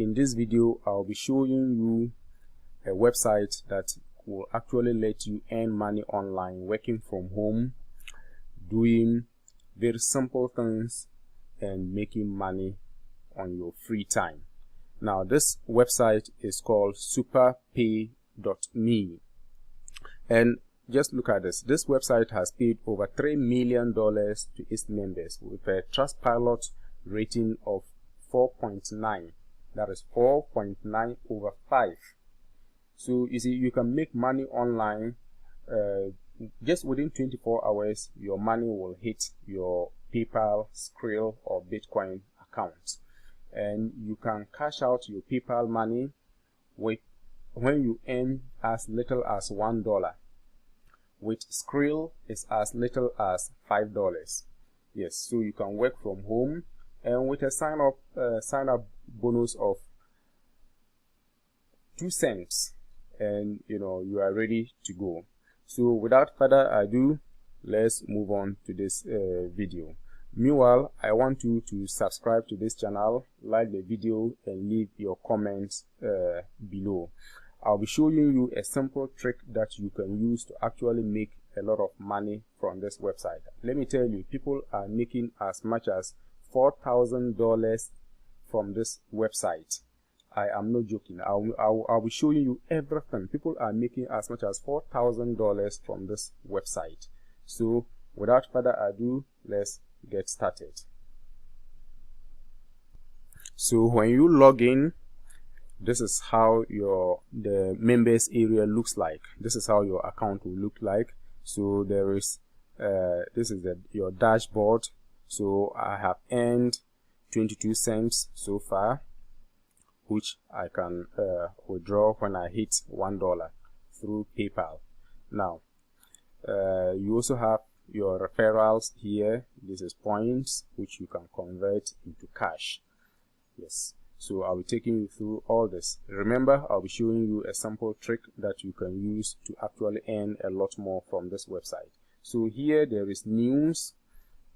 in this video I'll be showing you a website that will actually let you earn money online, working from home, doing very simple things and making money on your free time. Now this website is called SuperPay.me, and just look at this. This website has paid over $3 million to its members with a Trustpilot rating of 4.9. That is 4.9 over 5. So you see, you can make money online just within 24 hours. Your money will hit your PayPal, Skrill or Bitcoin account, and you can cash out your PayPal money with when you earn as little as $1. With Skrill is as little as $5. Yes, so you can work from home, and with a sign up bonus of 2 cents, and you are ready to go. So without further ado, let's move on to this video. Meanwhile, I want you to subscribe to this channel, like the video, and leave your comments below. I'll be showing you a simple trick that you can use to actually make a lot of money from this website. Let me tell you, people are making as much as $4,000 from this website. I am not joking. I'll be showing you everything. People are making as much as $4,000 from this website. So without further ado, let's get started. So when you log in, this is how the members area looks like. This is how your account will look like. So there is this is your dashboard. So I have earned 22 cents so far, which I can withdraw when I hit $1 through PayPal. Now you also have your referrals here. This is points which you can convert into cash. Yes, so I'll be taking you through all this. Remember, I'll be showing you a simple trick that you can use to actually earn a lot more from this website. So here there is news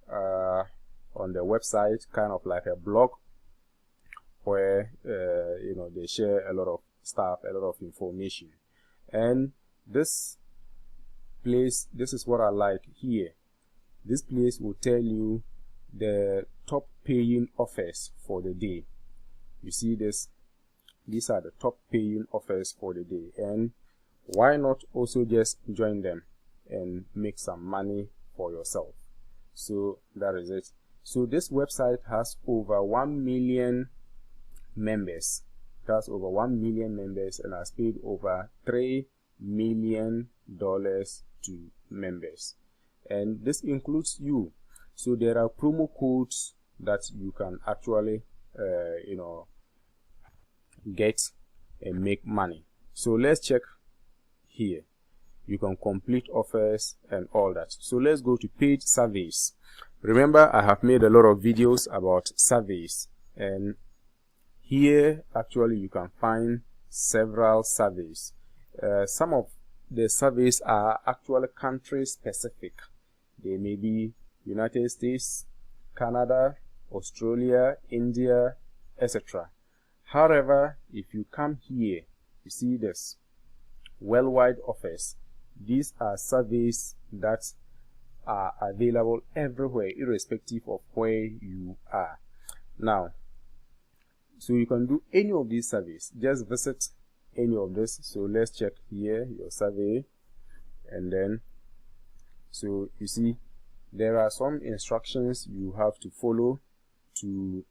on the website, kind of like a blog where they share a lot of stuff, a lot of information. And this place, this is what I like here. This place will tell you the top paying offers for the day. You see this? These are the top paying offers for the day, and why not also just join them and make some money for yourself? So that is it. So this website has over 1 million members. It has over 1 million members and has paid over $3 million to members, and this includes you. So there are promo codes that you can actually get and make money. So let's check here. You can complete offers and all that. So let's go to paid surveys. Remember, I have made a lot of videos about surveys, and here actually you can find several surveys. Some of the surveys are actually country specific. They may be United States, Canada, Australia, India, etc. However, if you come here, you see this worldwide offers. These are surveys that are available everywhere, irrespective of where you are. Now, so you can do any of these surveys. Just visit any of this. So let's check here your survey, and then so you see there are some instructions you have to follow to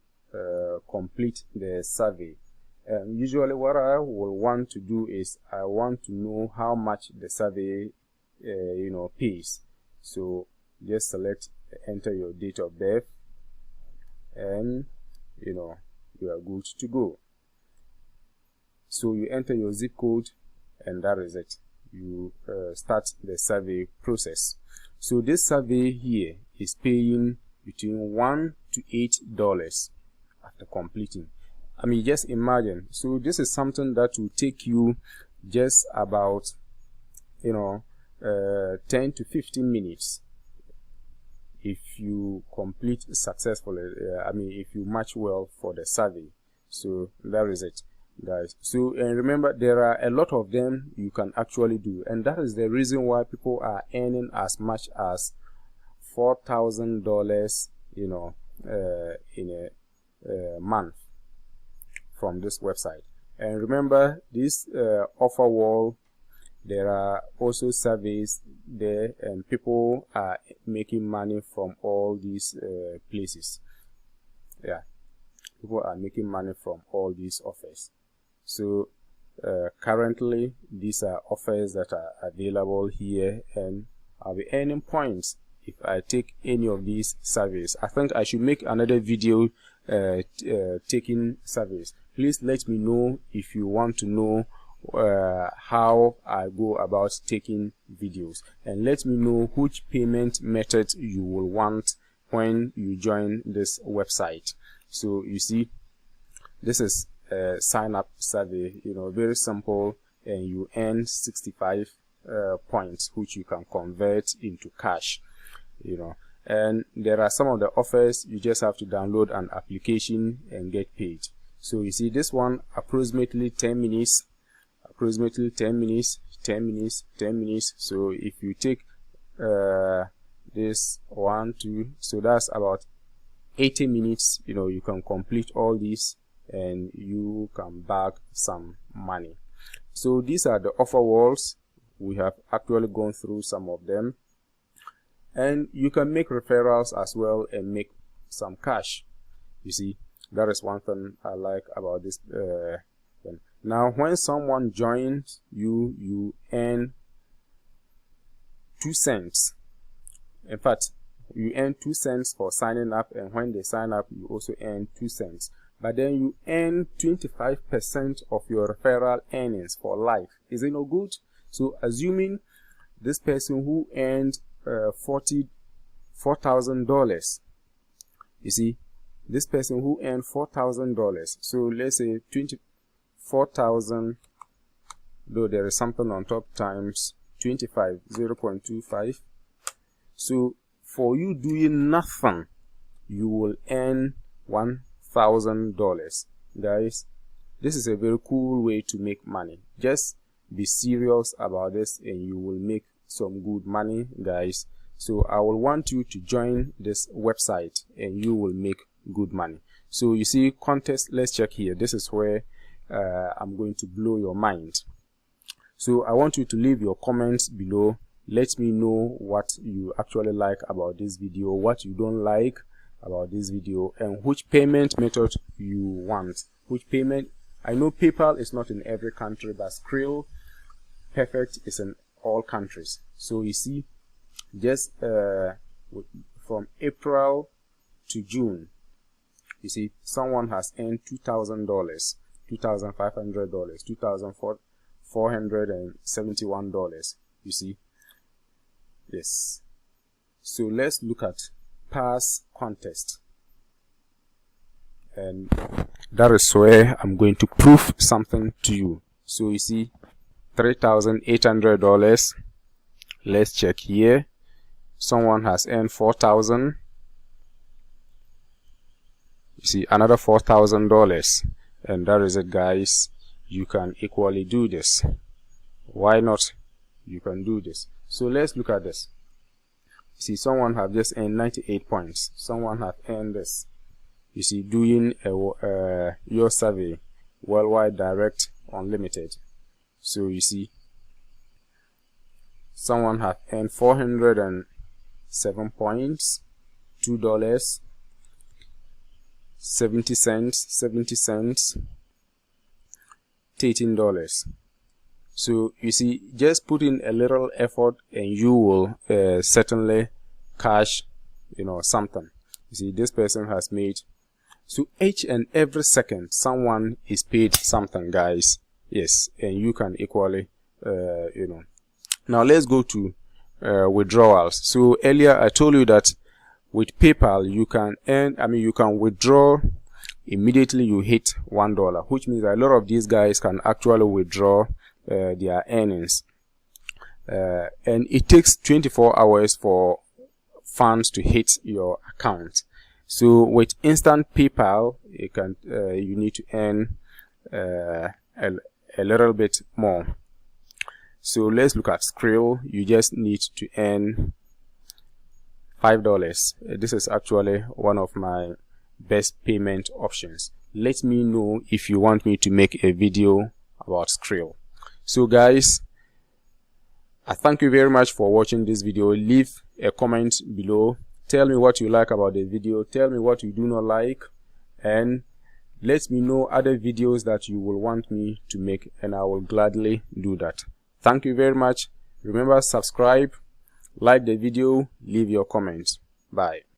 complete the survey. Usually what I will want to do is I want to know how much the survey pays. So just select, enter your date of birth, and you are good to go. So you enter your zip code, and that is it. You start the survey process. So this survey here is paying between $1 to $8 after completing. I mean, just imagine. So this is something that will take you just about 10 to 15 minutes if you complete successfully. I mean, if you match well for the survey. So that is it, guys. So and remember, there are a lot of them you can actually do, and that is the reason why people are earning as much as $4,000, you know, in a month from this website. And remember, this offer wall, there are also surveys there, and people are making money from all these places. Yeah, people are making money from all these offers. So currently these are offers that are available here, and I'll be earning points if I take any of these surveys. I think I should make another video taking surveys. Please let me know if you want to know how I go about taking videos, and let me know which payment method you will want when you join this website. So you see, this is a sign up survey, you know, very simple, and you earn 65 points, which you can convert into cash, you know. And there are some of the offers you just have to download an application and get paid. So you see, this one approximately 10 minutes, approximately 10 minutes, 10 minutes, 10 minutes. So if you take this 1, 2, so that's about 80 minutes, you know, you can complete all these and you can bag some money. So these are the offer walls. We have actually gone through some of them, and you can make referrals as well and make some cash. You see, that is one thing I like about this thing. Now when someone joins you, you earn 2 cents. In fact, you earn 2 cents for signing up, and when they sign up you also earn 2 cents. But then you earn 25% of your referral earnings for life. Is it no good? So assuming this person who earned $4,000, you see, this person who earned $4,000, so let's say 24,000, though there is something on top, times 25, 0.25. So for you doing nothing, you will earn $1,000. Guys, this is a very cool way to make money. Just be serious about this and you will make some good money, guys. So I will want you to join this website and you will make good money. So you see, contest, let's check here. This is where I'm going to blow your mind. So I want you to leave your comments below. Let me know what you actually like about this video, what you don't like about this video, and which payment method you want. Which payment, I know PayPal is not in every country, but Skrill Perfect is in all countries. So you see, just from April to June, you see, someone has earned $2,000, $2,500, $2,471. You see, yes. So let's look at past contest, and that is where I'm going to prove something to you. So you see, $3,800. Let's check here. Someone has earned $4,000. You see, another $4,000, and that is it, guys. You can equally do this. Why not? You can do this. So let's look at this. See, someone have just earned 98 points. Someone have earned this. You see, doing your survey, worldwide direct unlimited. So you see, someone have earned 407 points, $2, 70 cents, $13. So you see, just put in a little effort and you will certainly cash, you know, something. You see, this person has made, so each and every second someone is paid something, guys. Yes, and you can equally you know. Now let's go to withdrawals. So earlier I told you that with PayPal you can earn, you can withdraw immediately you hit $1, which means a lot of these guys can actually withdraw their earnings, and it takes 24 hours for funds to hit your account. So with instant PayPal, you need to earn a little bit more. So let's look at Skrill. You just need to earn $5. This is actually one of my best payment options. Let me know if you want me to make a video about Skrill. So guys, I thank you very much for watching this video. Leave a comment below. Tell me what you like about the video. Tell me what you do not like, and let me know other videos that you will want me to make, and I will gladly do that. Thank you very much. Remember, subscribe, like the video, leave your comments. Bye.